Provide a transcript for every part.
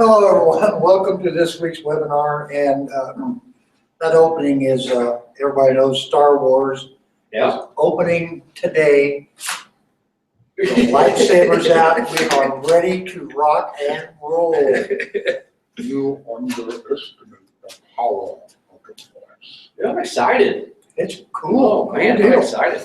Hello, everyone. Welcome to this week's webinar. And that opening is, everybody knows Star Wars is opening today. The lightsabers out. We are ready to rock and roll. You underestimate the power of the Force. Yeah, I'm excited. It's cool. Oh, man, I'm excited.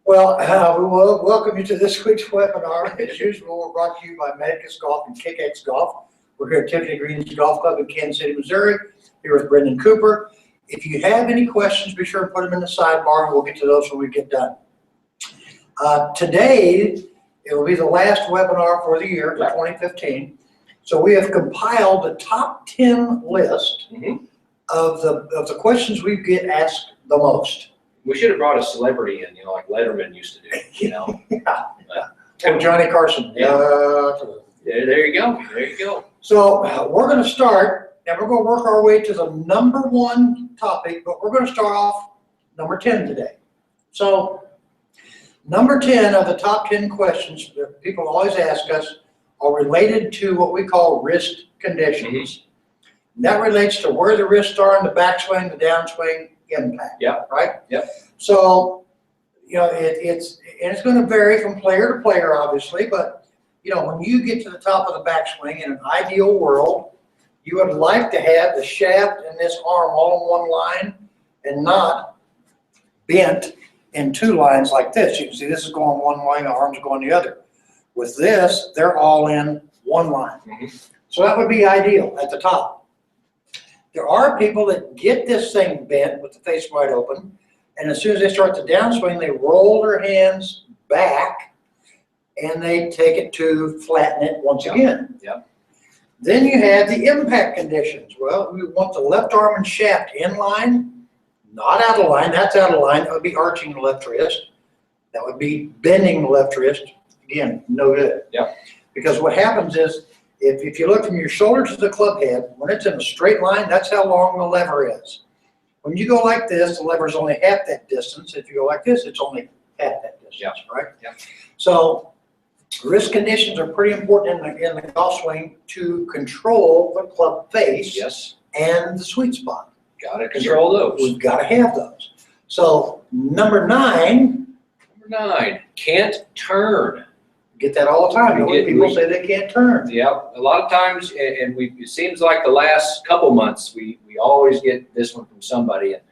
Well, we will welcome you to this week's webinar. As usual, we're brought to you by Medicus Golf and Kick-X Golf. We're here at Tiffany Green's Golf Club in Kansas City, Missouri, here with Brenndan Cooper. If you have any questions, be sure to put them in the sidebar, and we'll get to those when we get done. Today, it will be the last webinar for the year, for 2015. So we have compiled the top 10 list of the questions we get asked the most. We should have brought a celebrity in, like Letterman used to do, Or Johnny Carson. Yeah, there you go. There you go. So we're going to start, and we're going to work our way to the number one topic, but we're going to start off number 10 today. So number 10 of the top 10 questions that people always ask us are related to what we call wrist conditions. And that relates to where the wrists are in the backswing, the downswing, impact. Right? So, it's going to vary from player to player, obviously, but when you get to the top of the backswing in an ideal world, you would like to have the shaft and this arm all in one line and not bent in two lines like this. You can see this is going one way, the arm's going the other. With this, they're all in one line. So that would be ideal at the top. There are people that get this thing bent with the face wide open, and as soon as they start the downswing, they roll their hands back and they take it to flatten it once again. Then you have the impact conditions. Well, we want the left arm and shaft in line, not out of line. That's out of line. That would be arching the left wrist. That would be bending the left wrist. Again, no good. Because what happens is, if you look from your shoulder to the club head, when it's in a straight line, that's how long the lever is. When you go like this, the lever is only half that distance. If you go like this, it's only half that distance, right? So wrist conditions are pretty important in the golf swing to control the club face and the sweet spot. Got to control those. We've got to have those. So number 9. Number 9, Cant Turn. Get that all the time. People say they can't turn. A lot of times, and it seems like the last couple months, we always get this one from somebody. And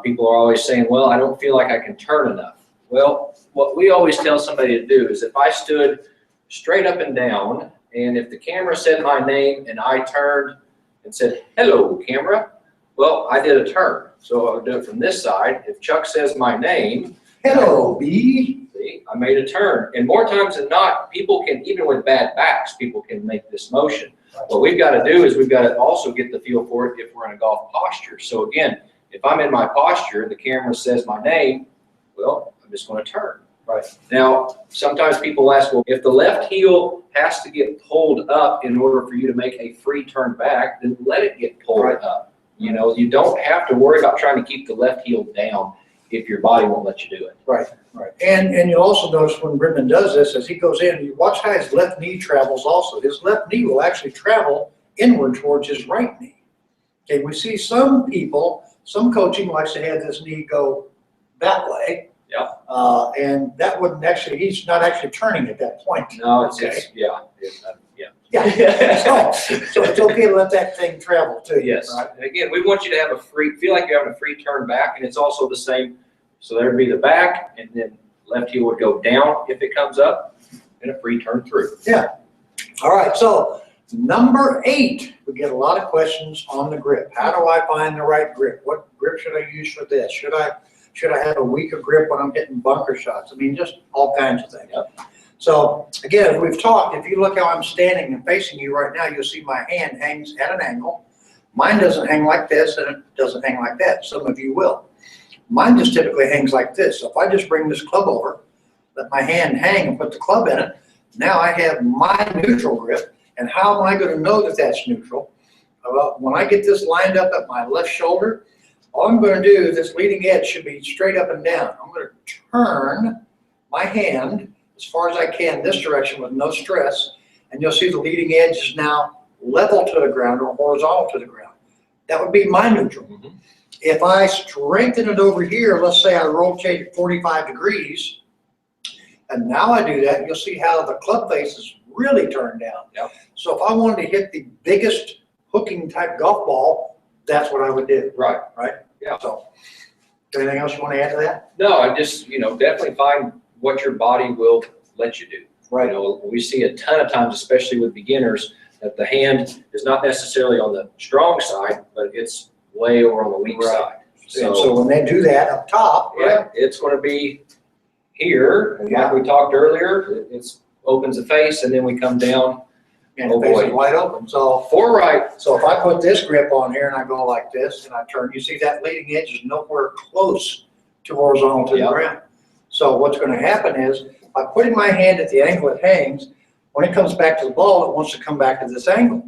people are always saying, well, I don't feel like I can turn enough. Well, what we always tell somebody to do is if I stood straight up and down, and if the camera said my name and I turned and said, hello, camera, well, I did a turn. So I'll do it from this side. If Chuck says my name, hello, B. See, I made a turn. And more times than not, people can, even with bad backs, people can make this motion. What we've got to do is we've got to also get the feel for it if we're in a golf posture. So again, if I'm in my posture, the camera says my name, well, I'm just going to turn. Now, sometimes people ask, well, if the left heel has to get pulled up in order for you to make a free turn back, then let it get pulled up. You don't have to worry about trying to keep the left heel down if your body won't let you do it. And you'll also notice when Brenndan does this, as he goes in, you watch how his left knee travels also. His left knee will actually travel inward towards his right knee. Okay, we see some people, some coaching likes to have this knee go that way. And that wouldn't actually, he's not actually turning at that point. No, it's, okay. So it's okay to let that thing travel too. And again, we want you to have feel like you're having a free turn back, and it's also the same. So there'd be the back, and then left heel would go down if it comes up, and a free turn through. All right, so number 8, we get a lot of questions on the grip. How do I find the right grip? What grip should I use for this? Should I have a weaker grip when I'm hitting bunker shots? I mean, just all kinds of things. So again, as we've talked, if you look how I'm standing and facing you right now, you'll see my hand hangs at an angle. Mine doesn't hang like this, and it doesn't hang like that. Some of you will. Mine just typically hangs like this. So if I just bring this club over, let my hand hang and put the club in it, now I have my neutral grip. And how am I going to know that that's neutral? Well, when I get this lined up at my left shoulder, all I'm going to do, this leading edge should be straight up and down. I'm going to turn my hand as far as I can this direction with no stress, and you'll see the leading edge is now level to the ground or horizontal to the ground. That would be my neutral. If I strengthen it over here, let's say I rotate it 45 degrees, and now I do that, you'll see how the club face is really turned down. Yep. So if I wanted to hit the biggest hooking type golf ball, that's what I would do. Right. Right? Yeah. So, anything else you want to add to that? No, I just, definitely find what your body will let you do. Right. We see a ton of times, especially with beginners, that the hand is not necessarily on the strong side, but it's way over on the weak Right. side. So when they do that up top, yeah, it's going to be here. And Yeah. like we talked earlier, it opens the face, and then we come down. and the face is wide open. So So if I put this grip on here and I go like this and I turn, you see that leading edge is nowhere close to horizontal to the Yep. ground. So what's going to happen is by putting my hand at the angle it hangs, when it comes back to the ball, it wants to come back to this angle.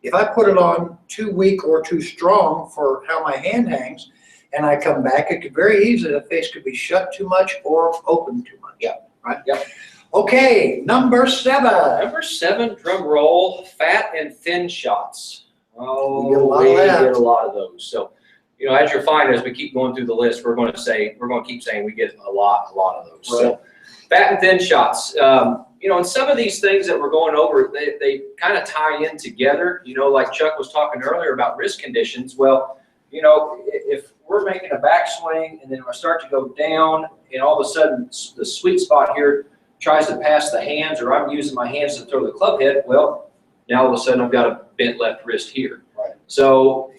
If I put it on too weak or too strong for how my hand hangs and I come back, it could very easily, the face could be shut too much or open too much. Yeah. Right? Yep. Okay, number 7. Number 7, drum roll, fat and thin shots. Oh, We get a lot of we that. get a lot of those. So, as you're finding, as we keep going through the list, we're going to keep saying we get a lot of those. Right. So, fat and thin shots. And some of these things that we're going over, they kind of tie in together. Like Chuck was talking earlier about wrist conditions. Well, if we're making a backswing and then I start to go down, and all of a sudden the sweet spot here tries to pass the hands, or I'm using my hands to throw the club head, well, now all of a sudden I've got a bent left wrist here. Right. So,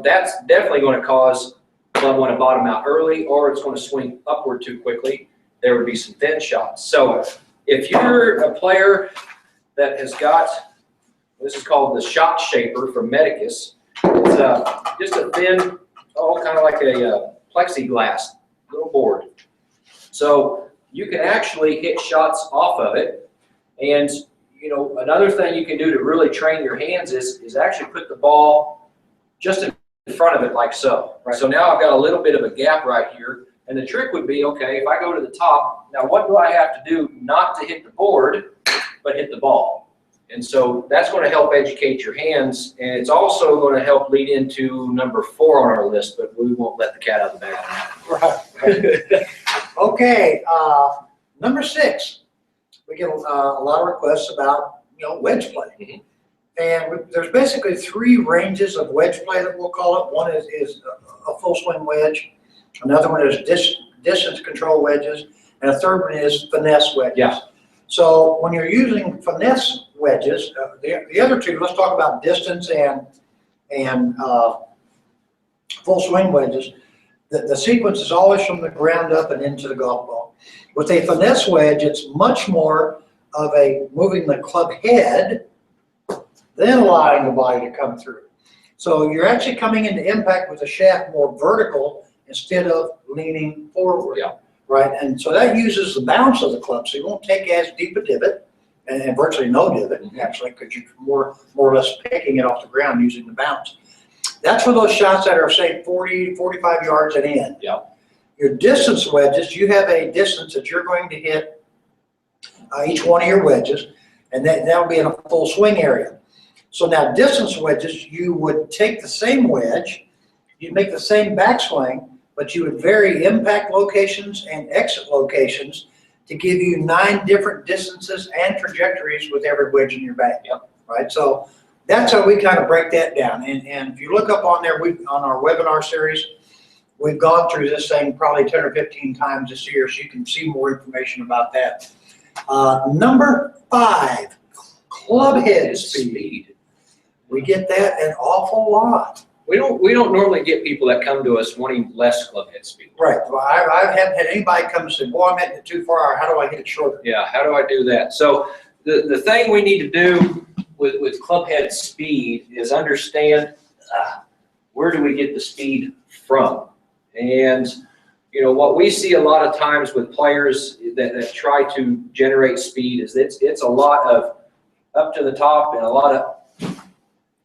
that's definitely going to cause club one to bottom out early, or it's going to swing upward too quickly. There would be some thin shots. So if you're a player that has got, this is called the shot shaper from Medicus. It's just a thin, kind of like a plexiglass little board. So you can actually hit shots off of it. And, another thing you can do to really train your hands is actually put the ball just in front of it like so. Right. So now I've got a little bit of a gap right here. And the trick would be, okay, if I go to the top, now what do I have to do not to hit the board, but hit the ball? And so that's going to help educate your hands, and it's also going to help lead into number 4 on our list, but we won't let the cat out of the bag. Right. Okay, number 6. We get a lot of requests about, wedge play. And there's basically 3 ranges of wedge play that we'll call it. One is a full swing wedge. Another one is distance control wedges. And a third one is finesse wedges. Yeah. So when you're using finesse wedges, the other 2, let's talk about distance and full swing wedges. The sequence is always from the ground up and into the golf ball. With a finesse wedge, it's much more of a moving the club head, then allowing the body to come through. So you're actually coming into impact with the shaft more vertical instead of leaning forward. Yeah. Right, and so that uses the bounce of the club, so you won't take as deep a divot, and virtually no divot, actually, because you're more or less picking it off the ground using the bounce. That's for those shots that are, say, 40, 45 yards and in. Yeah. Your distance wedges, you have a distance that you're going to hit each one of your wedges, and that'll be in a full swing area. So now distance wedges, you would take the same wedge, you'd make the same backswing, but you would vary impact locations and exit locations to give you 9 different distances and trajectories with every wedge in your bag. Yep. Right, so that's how we kind of break that down. And if you look up on there, on our webinar series, we've gone through this thing probably 10 or 15 times this year, so you can see more information about that. Number 5, club head speed. We get that an awful lot. We don't normally get people that come to us wanting less club head speed. Right. Well, I haven't had anybody come and say, boy, I'm hitting it too far. How do I hit it shorter? Yeah, how do I do that? So the thing we need to do with club head speed is understand where do we get the speed from? And, what we see a lot of times with players that try to generate speed is it's a lot of up to the top and a lot of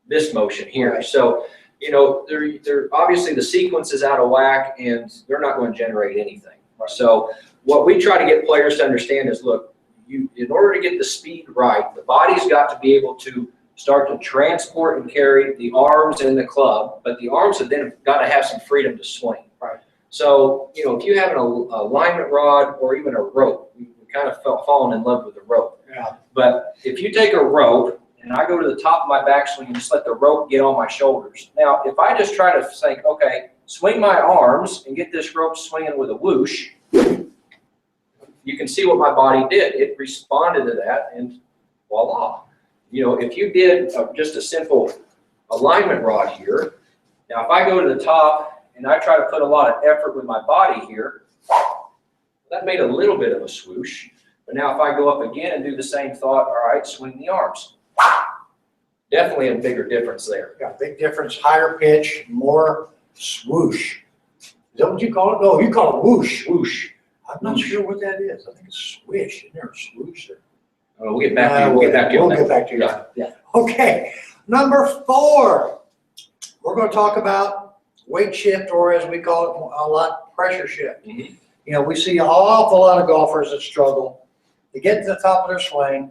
this motion here. Right. So, they're obviously the sequence is out of whack and they're not going to generate anything. Right. So what we try to get players to understand is, look, in order to get the speed right, the body's got to be able to start to transport and carry the arms and the club, but the arms have then got to have some freedom to swing. Right. So, you know, if you have an alignment rod or even a rope, we kind of fallen in love with the rope. Yeah. But if you take a rope and I go to the top of my backswing and just let the rope get on my shoulders. Now, if I just try to think, okay, swing my arms and get this rope swinging with a whoosh, you can see what my body did. It responded to that, and voila. You know, if you did just a simple alignment rod here, now if I go to the top and I try to put a lot of effort with my body here, that made a little bit of a swoosh. But now if I go up again and do the same thought, all right, swing the arms. Definitely a bigger difference there. Yeah, big difference, higher pitch, more swoosh. Is that what you call it? No, you call it whoosh. Whoosh. I'm not sure what that is. I think it's swish. Isn't there a swoosh? We'll get back to you. We'll get back to you. We'll get back to you. Yeah. Okay, number 4. We're going to talk about weight shift, or as we call it a lot, pressure shift. Mm-hmm. You know, we see an awful lot of golfers that struggle. They get to the top of their swing,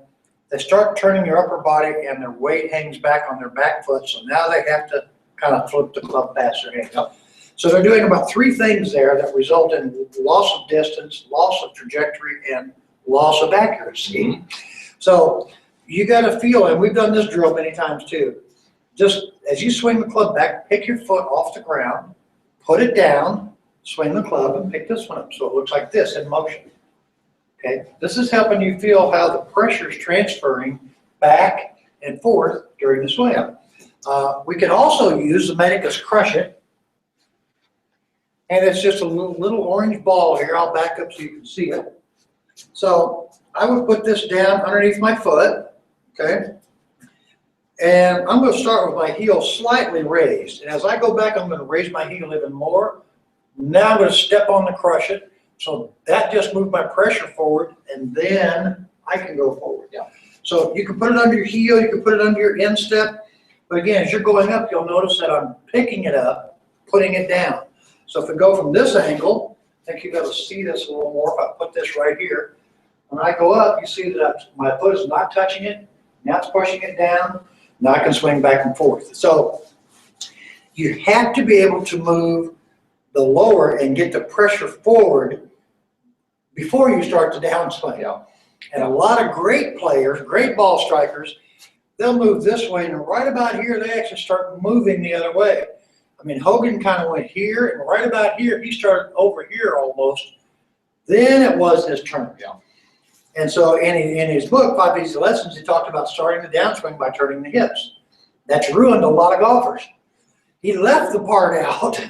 they start turning their upper body, and their weight hangs back on their back foot, so now they have to kind of flip the club past their hand. So they're doing about 3 things there that result in loss of distance, loss of trajectory, and loss of accuracy. Mm-hmm. So you got to feel, and we've done this drill many times too, just as you swing the club back, pick your foot off the ground, put it down, swing the club, and pick this one up. So it looks like this in motion. Okay, this is helping you feel how the pressure is transferring back and forth during the swing. We can also use the Medicus Crush It. And it's just a little orange ball here. I'll back up so you can see it. So I would put this down underneath my foot, okay? And I'm going to start with my heel slightly raised. And as I go back, I'm going to raise my heel even more. Now I'm going to step on the Crush It. So that just moved my pressure forward, and then I can go forward. Yeah. So you can put it under your heel, you can put it under your instep. But again, as you're going up, you'll notice that I'm picking it up, putting it down. So if we go from this angle, I think you'll be able to see this a little more if I put this right here. When I go up, you see that my foot is not touching it. Now it's pushing it down. Now I can swing back and forth. So you have to be able to move the lower and get the pressure forward before you start the downswing. Yeah. And a lot of great players, great ball strikers, they'll move this way, and right about here, they actually start moving the other way. I mean, Hogan kind of went here, and right about here, he started over here almost. Then it was his turn. Yeah. And so in his book, 5 Easy Lessons, he talked about starting the downswing by turning the hips. That's ruined a lot of golfers. He left the part out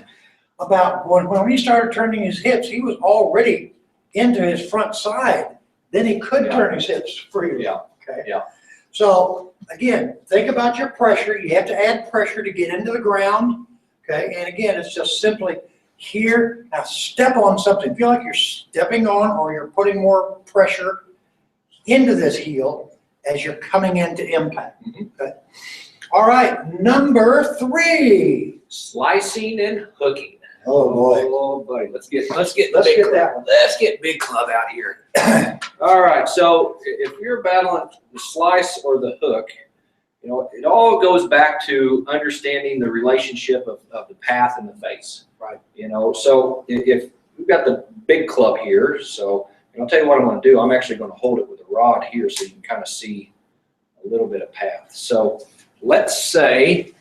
about when he started turning his hips, he was already into his front side. Then he could turn his hips freely. Yeah. Okay. Yeah. So again, think about your pressure. You have to add pressure to get into the ground. Okay. And again, it's just simply here. Now step on something. Feel like you're stepping on, or you're putting more pressure into this heel as you're coming into impact. Okay. All right. Number 3. Slicing and hooking. Oh boy. Oh buddy, let's get that one. Let's get Big Club out here. All right, so if you're battling the slice or the hook, you know, it all goes back to understanding the relationship of the path and the face. Right. You know, so if we've got the Big Club here, so I'll tell you what I'm going to do. I'm actually going to hold it with a rod here so you can kind of see a little bit of path. So let's say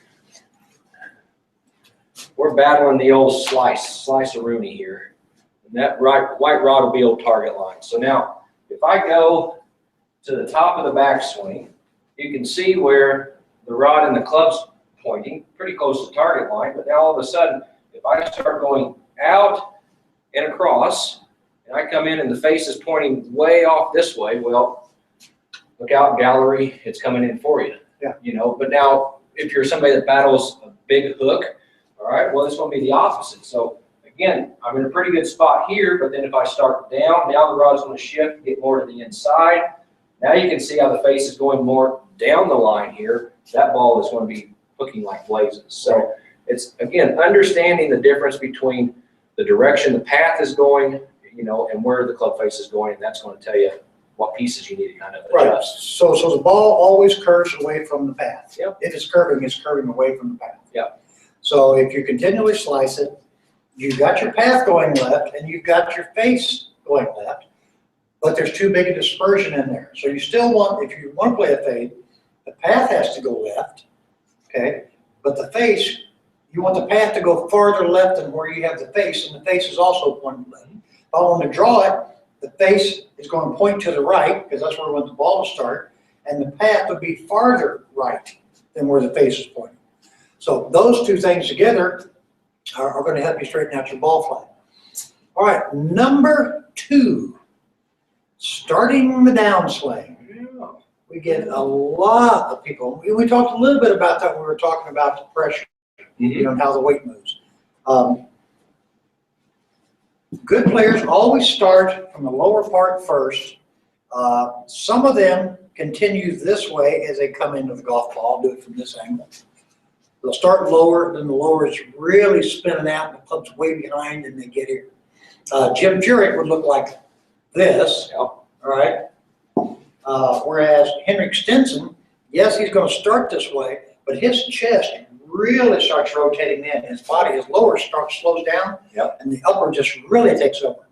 we're battling the old slice-a-rooney here. And that white rod will be old target line. So now, if I go to the top of the backswing, you can see where the rod and the club's pointing, pretty close to target line. But now all of a sudden, if I start going out and across, and I come in and the face is pointing way off this way, well, look out, gallery, it's coming in for you. Yeah. You know, but now, if you're somebody that battles a big hook, all right, well, it's going to be the opposite. So again, I'm in a pretty good spot here, but then if I start down, now the rod's going to shift, get more to the inside. Now you can see how the face is going more down the line here. That ball is going to be hooking like blazes. So it's, again, understanding the difference between the direction the path is going, you know, and where the club face is going, and that's going to tell you what pieces you need to kind of Right, adjust. so the ball always curves away from the path. Yep. If it's curving away from the path. Yep. So if you continually slice it, you've got your path going left and you've got your face going left, but there's too big a dispersion in there. So you still want, if you want to play a fade, the path has to go left, okay? But the face, you want the path to go farther left than where you have the face, and the face is also pointing left. If I want to draw it, the face is going to point to the right, because that's where we want the ball to start, and the path would be farther right than where the face is pointing. So those two things together are going to help you straighten out your ball flight. All right, number 2, starting the downswing. We get a lot of people, we talked a little bit about that when we were talking about the pressure, you know, and how the weight moves. Good players always start from the lower part first. Some of them continue this way as they come into the golf ball, do it from this angle. They'll start lower, then the lower is really spinning out, and the club's way behind, and they get here. Jim Furyk would look like this, all right? Whereas Henrik Stenson, yes, he's going to start this way, but his chest really starts rotating in. His body, his lower slows down, and the upper just really takes over.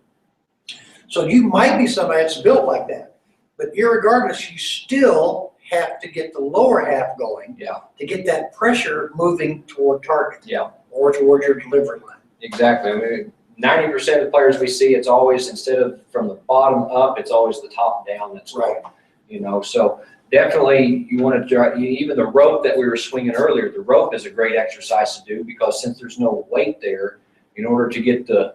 So you might be somebody that's built like that, but irregardless, you still have to get the lower half going to get that pressure moving toward target or toward your delivery line. Exactly. I mean, 90% of the players we see, it's always, instead of from the bottom up, it's always the top down that's right. You know, so definitely you want to try, even the rope that we were swinging earlier, the rope is a great exercise to do, because since there's no weight there, in order to get the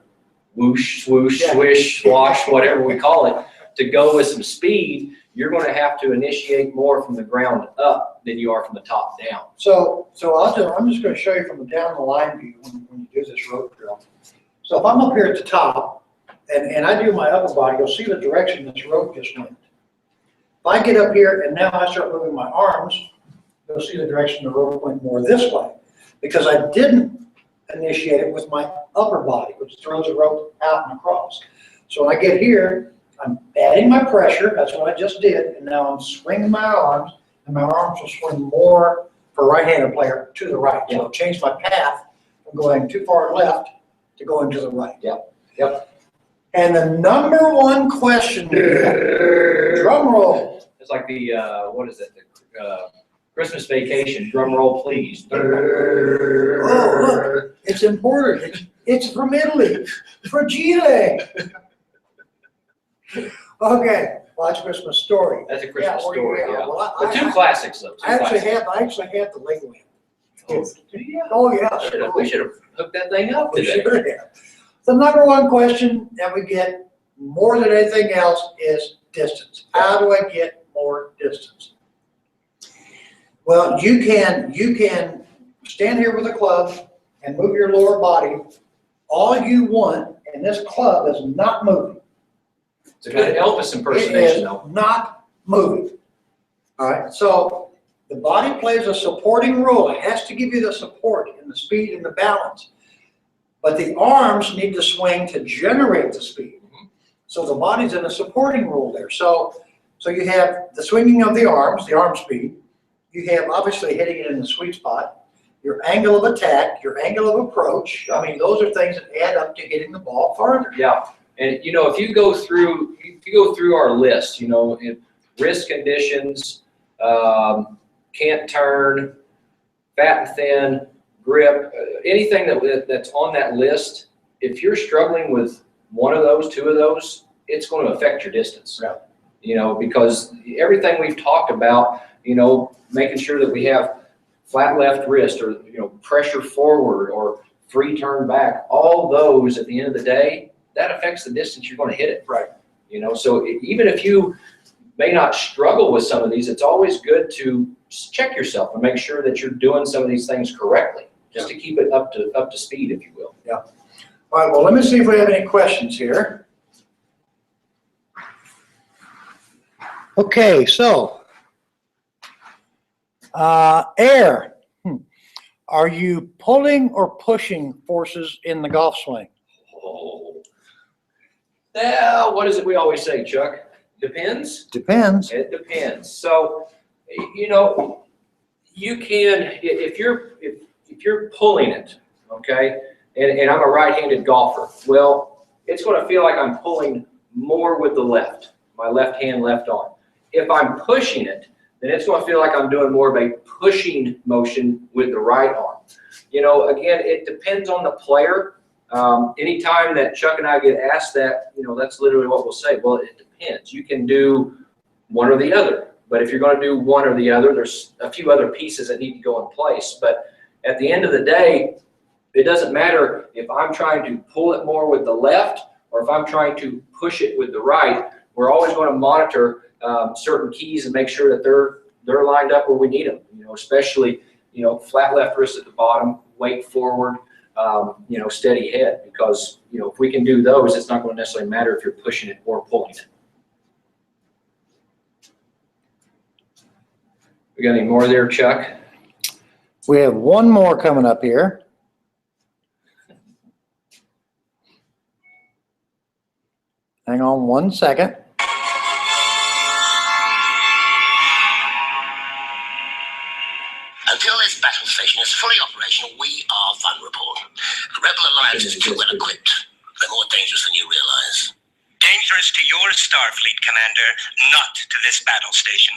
whoosh, swoosh, swish, slosh, whatever we call it, to go with some speed, you're going to have to initiate more from the ground up than you are from the top down. So I'm just going to show you from the down the line view when you do this rope drill. So if I'm up here at the top and I do my upper body, you'll see the direction this rope just went. If I get up here and now I start moving my arms, you'll see the direction the rope went more this way, because I didn't initiate it with my upper body, which throws the rope out and across. So when I get here, I'm adding my pressure, that's what I just did, and now I'm swinging my arms, and my arms will swing more for a right-handed player to the right. So it'll change my path from going too far left to going to the right. And the number one question, drum roll. It's like the, what is it, the Christmas Vacation, drum roll please. Oh, look, it's important. It's from Italy, fragile. Okay, watch Christmas Story. That's a Christmas story, Well, the two classics, though. I actually have the Lego one. Oh, yeah. We should have hooked that thing up We today. sure have. The number one question that we get more than anything else is distance. How do I get more distance? Well, you can stand here with a club and move your lower body all you want, and this club is not moving. It's a good Elvis impersonation, though. It is not moving. All right, so the body plays a supporting role. It has to give you the support and the speed and the balance. But the arms need to swing to generate the speed. So the body's in a supporting role there. So you have the swinging of the arm speed. You have obviously hitting it in the sweet spot. Your angle of attack, your angle of approach. I mean, those are things that add up to hitting the ball farther. Yeah, and you know, if you go through our list, you know, in wrist conditions, cant turn, fat and thin, grip, anything that's on that list, if you're struggling with one of those, two of those, it's going to affect your distance. Yeah. You know, because everything we've talked about, you know, making sure that we have flat left wrist, or, you know, pressure forward or free turn back, all those at the end of the day, that affects the distance you're going to hit it. Right. You know, so even if you may not struggle with some of these, it's always good to check yourself and make sure that you're doing some of these things correctly, just to keep it up to speed, if you will. Yeah. All right, well, let me see if we have any questions here. Okay, so, air. Are you pulling or pushing forces in the golf swing? Oh. Now, what is it we always say, Chuck? Depends. Depends. It depends. So, you know, you can, if you're pulling it, okay, and I'm a right-handed golfer, well, it's going to feel like I'm pulling more with the left, my left hand, left arm. If I'm pushing it, then it's going to feel like I'm doing more of a pushing motion with the right arm. You know, again, it depends on the player. Anytime that Chuck and I get asked that, you know, that's literally what we'll say. Well, it depends. You can do one or the other. But if you're going to do one or the other, there's a few other pieces that need to go in place. But at the end of the day, it doesn't matter if I'm trying to pull it more with the left or if I'm trying to push it with the right. We're always going to monitor certain keys and make sure that they're lined up where we need them. You know, especially, you know, flat left wrist at the bottom, weight forward, you know, steady head. Because, you know, if we can do those, it's not going to necessarily matter if you're pushing it or pulling it. We got any more there, Chuck? We have one more coming up here. Hang on one second. Until this battle station is fully operational, we are vulnerable. The Rebel Alliance is too well equipped. They're more dangerous than you realize. Dangerous to your Starfleet, Commander, not to this battle station.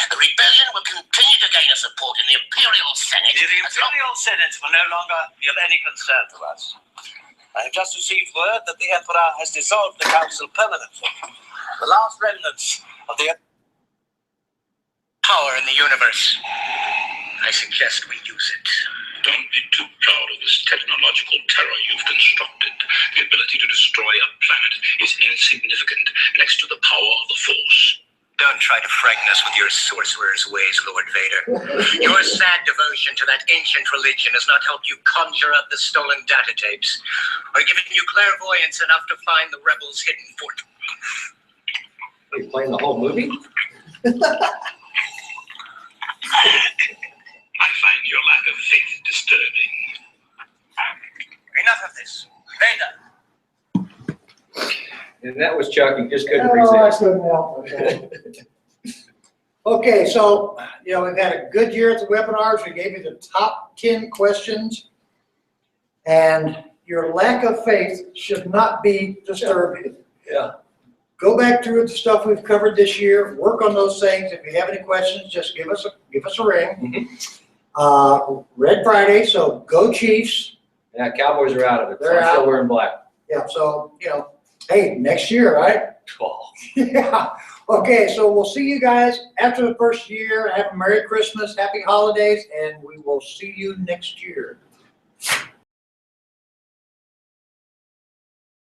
The rebellion will continue to gain support in the Imperial Senate. The Imperial Senate will no longer be of any concern to us. I have just received word that the Emperor has dissolved the Council permanently. The last remnants of the power in the universe. I suggest we use it. Don't be too proud of this technological terror you've constructed. The ability to destroy a planet is insignificant next to the power of the Force. Don't try to frighten us with your sorcerer's ways, Lord Vader. Your sad devotion to that ancient religion has not helped you conjure up the stolen data tapes, or given you clairvoyance enough to find the rebels' hidden fort. Are you playing the whole movie? I find your lack of faith disturbing. Enough of this. Vader! And that was Chuck. He just couldn't Oh, I resist. couldn't help it. Okay, so, you know, we've had a good year at the webinars. We gave you the top 10 questions. And your lack of faith should not be disturbing. Yeah. Go back through the stuff we've covered this year. Work on those things. If you have any questions, just give us a ring. Red Friday, so go Chiefs. Yeah, Cowboys are out of it. So They're I'm still out. wearing black. Yeah, so, you know, hey, next year, right? Oh. Yeah. Okay, so we'll see you guys after the first year. Have a Merry Christmas, Happy Holidays, and we will see you next year.